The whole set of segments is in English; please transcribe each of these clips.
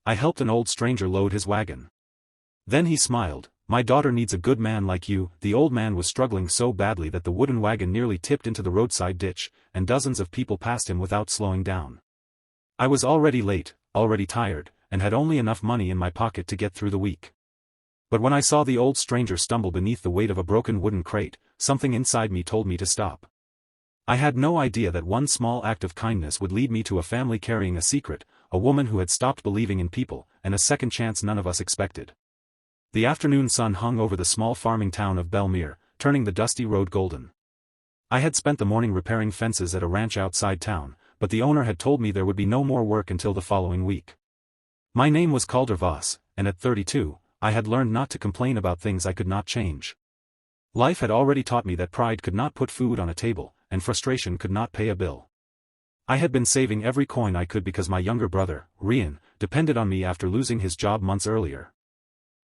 I helped an old stranger load his wagon. Then he smiled. My daughter needs a good man like you. The old man was struggling so badly that the wooden wagon nearly tipped into the roadside ditch, and dozens of people passed him without slowing down. I was already late, already tired, and had only enough money in my pocket to get through the week. But when I saw the old stranger stumble beneath the weight of a broken wooden crate, something inside me told me to stop. I had no idea that one small act of kindness would lead me to a family carrying a secret, a woman who had stopped believing in people, and a second chance none of us expected. The afternoon sun hung over the small farming town of Belmere, turning the dusty road golden. I had spent the morning repairing fences at a ranch outside town, but the owner had told me there would be no more work until the following week. My name was Calder Voss, and at 32, I had learned not to complain about things I could not change. Life had already taught me that pride could not put food on a table, and frustration could not pay a bill. I had been saving every coin I could because my younger brother, Rian, depended on me after losing his job months earlier.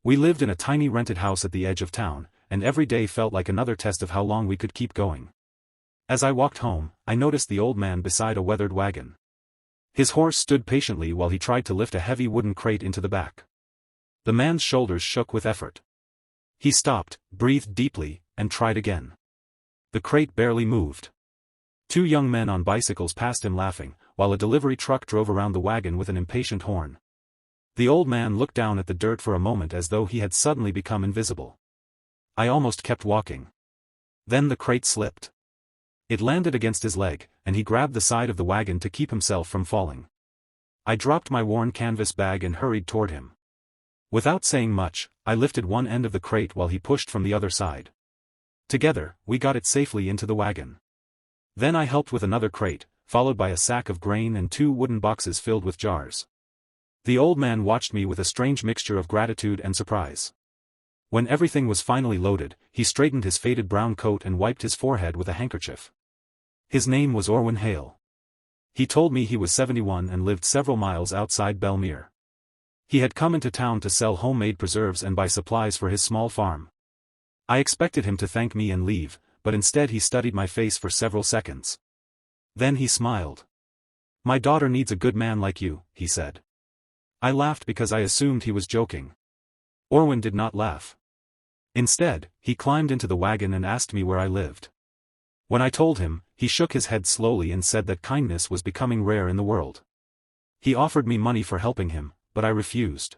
We lived in a tiny rented house at the edge of town, and every day felt like another test of how long we could keep going. As I walked home, I noticed the old man beside a weathered wagon. His horse stood patiently while he tried to lift a heavy wooden crate into the back. The man's shoulders shook with effort. He stopped, breathed deeply, and tried again. The crate barely moved. Two young men on bicycles passed him laughing, while a delivery truck drove around the wagon with an impatient horn. The old man looked down at the dirt for a moment as though he had suddenly become invisible. I almost kept walking. Then the crate slipped. It landed against his leg, and he grabbed the side of the wagon to keep himself from falling. I dropped my worn canvas bag and hurried toward him. Without saying much, I lifted one end of the crate while he pushed from the other side. Together, we got it safely into the wagon. Then I helped with another crate, followed by a sack of grain and 2 wooden boxes filled with jars. The old man watched me with a strange mixture of gratitude and surprise. When everything was finally loaded, he straightened his faded brown coat and wiped his forehead with a handkerchief. His name was Orwin Hale. He told me he was 71 and lived several miles outside Belmere. He had come into town to sell homemade preserves and buy supplies for his small farm. I expected him to thank me and leave, but instead he studied my face for several seconds. Then he smiled. "My daughter needs a good man like you," he said. I laughed because I assumed he was joking. Orwin did not laugh. Instead, he climbed into the wagon and asked me where I lived. When I told him, he shook his head slowly and said that kindness was becoming rare in the world. He offered me money for helping him, but I refused.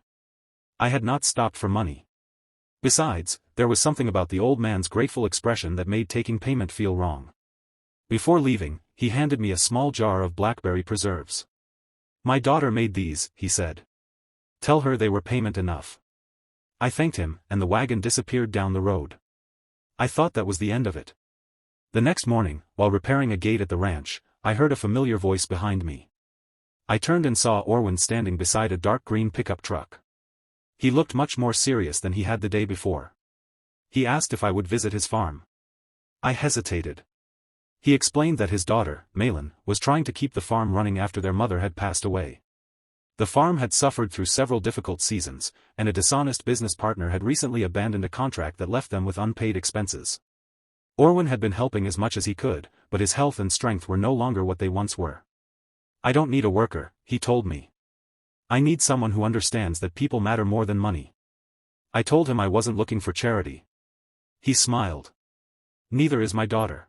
I had not stopped for money. Besides, there was something about the old man's grateful expression that made taking payment feel wrong. Before leaving, he handed me a small jar of blackberry preserves. "My daughter made these," he said. "Tell her they were payment enough." I thanked him, and the wagon disappeared down the road. I thought that was the end of it. The next morning, while repairing a gate at the ranch, I heard a familiar voice behind me. I turned and saw Orwin standing beside a dark green pickup truck. He looked much more serious than he had the day before. He asked if I would visit his farm. I hesitated. He explained that his daughter, Malin, was trying to keep the farm running after their mother had passed away. The farm had suffered through several difficult seasons, and a dishonest business partner had recently abandoned a contract that left them with unpaid expenses. Orwin had been helping as much as he could, but his health and strength were no longer what they once were. "I don't need a worker," he told me. "I need someone who understands that people matter more than money." I told him I wasn't looking for charity. He smiled. "Neither is my daughter."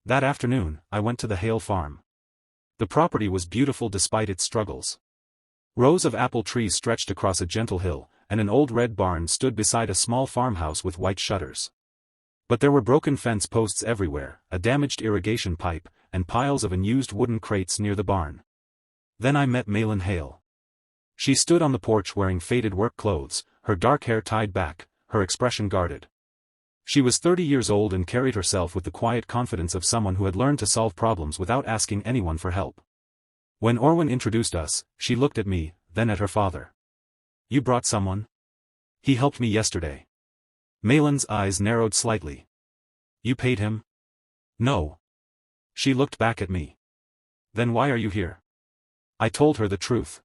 That afternoon, I went to the Hale farm. The property was beautiful despite its struggles. Rows of apple trees stretched across a gentle hill, and an old red barn stood beside a small farmhouse with white shutters. But there were broken fence posts everywhere, a damaged irrigation pipe, and piles of unused wooden crates near the barn. Then I met Malin Hale. She stood on the porch wearing faded work clothes, her dark hair tied back, her expression guarded. She was 30 years old and carried herself with the quiet confidence of someone who had learned to solve problems without asking anyone for help. When Orwin introduced us, she looked at me, then at her father. "You brought someone?" "He helped me yesterday." Malin's eyes narrowed slightly. "You paid him?" "No." She looked back at me. "Then why are you here?" I told her the truth.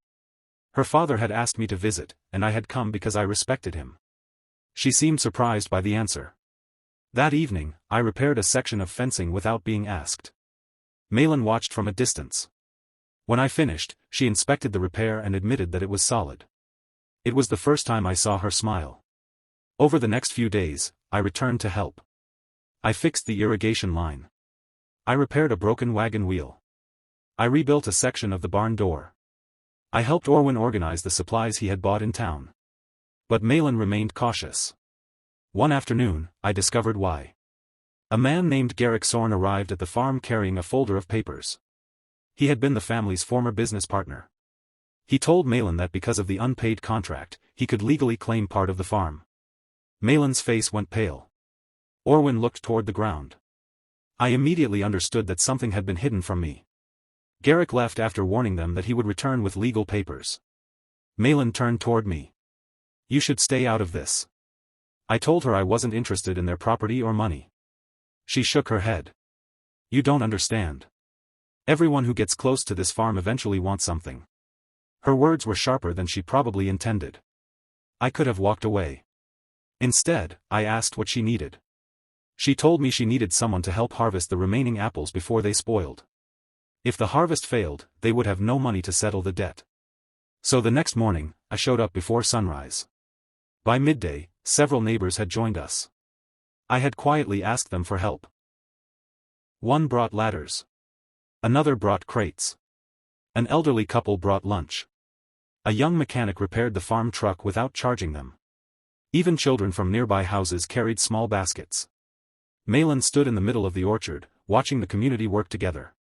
Her father had asked me to visit, and I had come because I respected him. She seemed surprised by the answer. That evening, I repaired a section of fencing without being asked. Malin watched from a distance. When I finished, she inspected the repair and admitted that it was solid. It was the first time I saw her smile. Over the next few days, I returned to help. I fixed the irrigation line. I repaired a broken wagon wheel. I rebuilt a section of the barn door. I helped Orwin organize the supplies he had bought in town. But Malin remained cautious. One afternoon, I discovered why. A man named Garrick Sorn arrived at the farm carrying a folder of papers. He had been the family's former business partner. He told Malin that because of the unpaid contract, he could legally claim part of the farm. Malin's face went pale. Orwin looked toward the ground. I immediately understood that something had been hidden from me. Garrick left after warning them that he would return with legal papers. Malin turned toward me. "You should stay out of this." I told her I wasn't interested in their property or money. She shook her head. "You don't understand. Everyone who gets close to this farm eventually wants something." Her words were sharper than she probably intended. I could have walked away. Instead, I asked what she needed. She told me she needed someone to help harvest the remaining apples before they spoiled. If the harvest failed, they would have no money to settle the debt. So the next morning, I showed up before sunrise. By midday, several neighbors had joined us. I had quietly asked them for help. One brought ladders. Another brought crates. An elderly couple brought lunch. A young mechanic repaired the farm truck without charging them. Even children from nearby houses carried small baskets. Malin stood in the middle of the orchard, watching the community work together.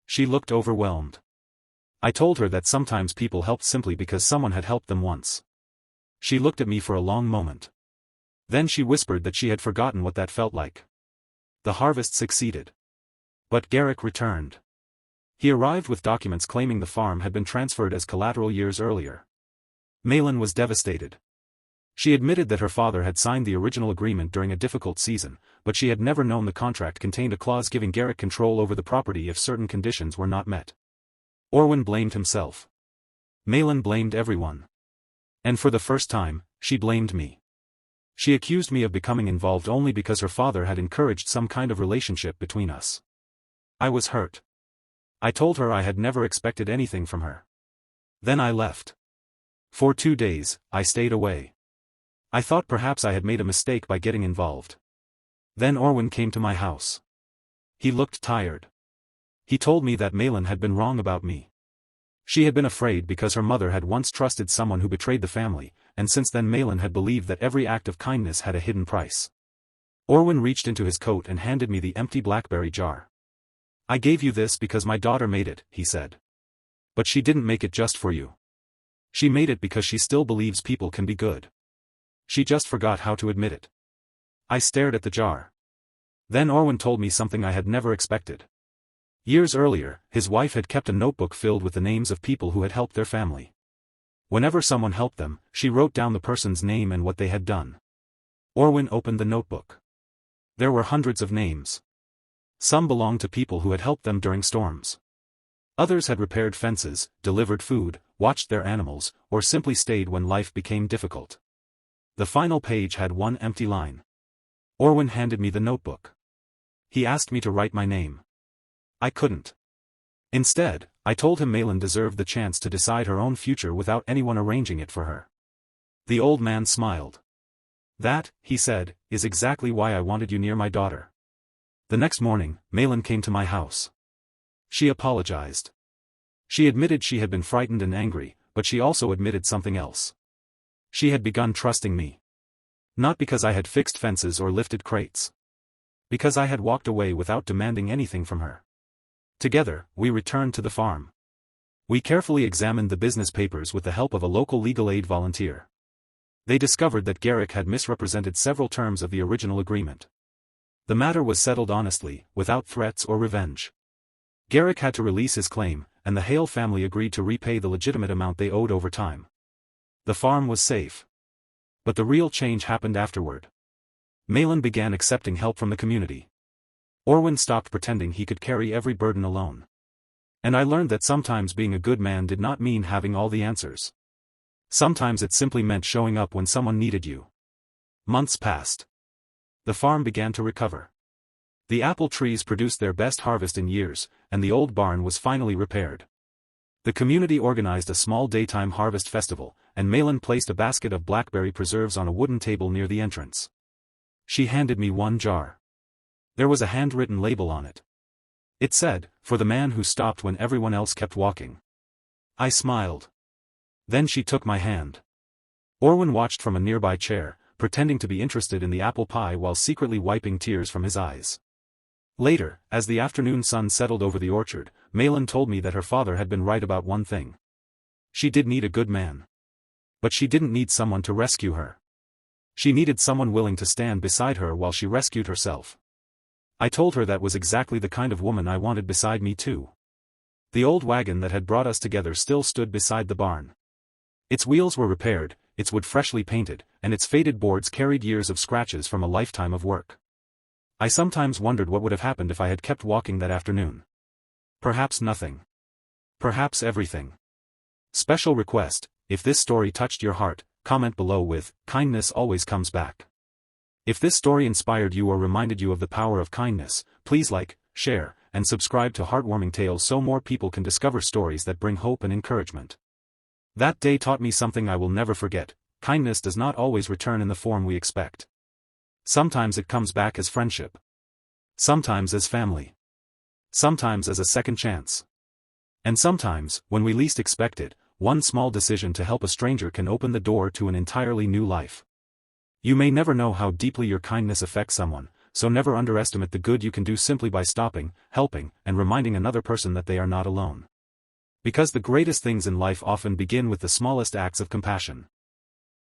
She looked overwhelmed. I told her that sometimes people helped simply because someone had helped them once. She looked at me for a long moment. Then she whispered that she had forgotten what that felt like. The harvest succeeded. But Garrick returned. He arrived with documents claiming the farm had been transferred as collateral years earlier. Malin was devastated. She admitted that her father had signed the original agreement during a difficult season, but she had never known the contract contained a clause giving Garrick control over the property if certain conditions were not met. Orwin blamed himself. Malin blamed everyone. And for the first time, she blamed me. She accused me of becoming involved only because her father had encouraged some kind of relationship between us. I was hurt. I told her I had never expected anything from her. Then I left. For 2 days, I stayed away. I thought perhaps I had made a mistake by getting involved. Then Orwin came to my house. He looked tired. He told me that Malin had been wrong about me. She had been afraid because her mother had once trusted someone who betrayed the family, and since then Malin had believed that every act of kindness had a hidden price. Orwin reached into his coat and handed me the empty blackberry jar. "I gave you this because my daughter made it," he said. "But she didn't make it just for you. She made it because she still believes people can be good. She just forgot how to admit it." I stared at the jar. Then Orwin told me something I had never expected. Years earlier, his wife had kept a notebook filled with the names of people who had helped their family. Whenever someone helped them, she wrote down the person's name and what they had done. Orwin opened the notebook. There were hundreds of names. Some belonged to people who had helped them during storms. Others had repaired fences, delivered food, watched their animals, or simply stayed when life became difficult. The final page had one empty line. Orwin handed me the notebook. He asked me to write my name. I couldn't. Instead, I told him Malin deserved the chance to decide her own future without anyone arranging it for her. The old man smiled. "That," he said, "is exactly why I wanted you near my daughter." The next morning, Malin came to my house. She apologized. She admitted she had been frightened and angry, but she also admitted something else. She had begun trusting me. Not because I had fixed fences or lifted crates. Because I had walked away without demanding anything from her. Together, we returned to the farm. We carefully examined the business papers with the help of a local legal aid volunteer. They discovered that Garrick had misrepresented several terms of the original agreement. The matter was settled honestly, without threats or revenge. Garrick had to release his claim, and the Hale family agreed to repay the legitimate amount they owed over time. The farm was safe. But the real change happened afterward. Malin began accepting help from the community. Orwin stopped pretending he could carry every burden alone. And I learned that sometimes being a good man did not mean having all the answers. Sometimes it simply meant showing up when someone needed you. Months passed. The farm began to recover. The apple trees produced their best harvest in years, and the old barn was finally repaired. The community organized a small daytime harvest festival, and Malin placed a basket of blackberry preserves on a wooden table near the entrance. She handed me one jar. There was a handwritten label on it. It said, "For the man who stopped when everyone else kept walking." I smiled. Then she took my hand. Orwin watched from a nearby chair, pretending to be interested in the apple pie while secretly wiping tears from his eyes. Later, as the afternoon sun settled over the orchard, Malin told me that her father had been right about one thing. She did need a good man. But she didn't need someone to rescue her. She needed someone willing to stand beside her while she rescued herself. I told her that was exactly the kind of woman I wanted beside me too. The old wagon that had brought us together still stood beside the barn. Its wheels were repaired, its wood freshly painted, and its faded boards carried years of scratches from a lifetime of work. I sometimes wondered what would have happened if I had kept walking that afternoon. Perhaps nothing. Perhaps everything. Special request: if this story touched your heart, comment below with, "Kindness always comes back." If this story inspired you or reminded you of the power of kindness, please like, share, and subscribe to Heartwarming Tales so more people can discover stories that bring hope and encouragement. That day taught me something I will never forget: kindness does not always return in the form we expect. Sometimes it comes back as friendship. Sometimes as family. Sometimes as a second chance. And sometimes, when we least expect it, one small decision to help a stranger can open the door to an entirely new life. You may never know how deeply your kindness affects someone, so never underestimate the good you can do simply by stopping, helping, and reminding another person that they are not alone. Because the greatest things in life often begin with the smallest acts of compassion.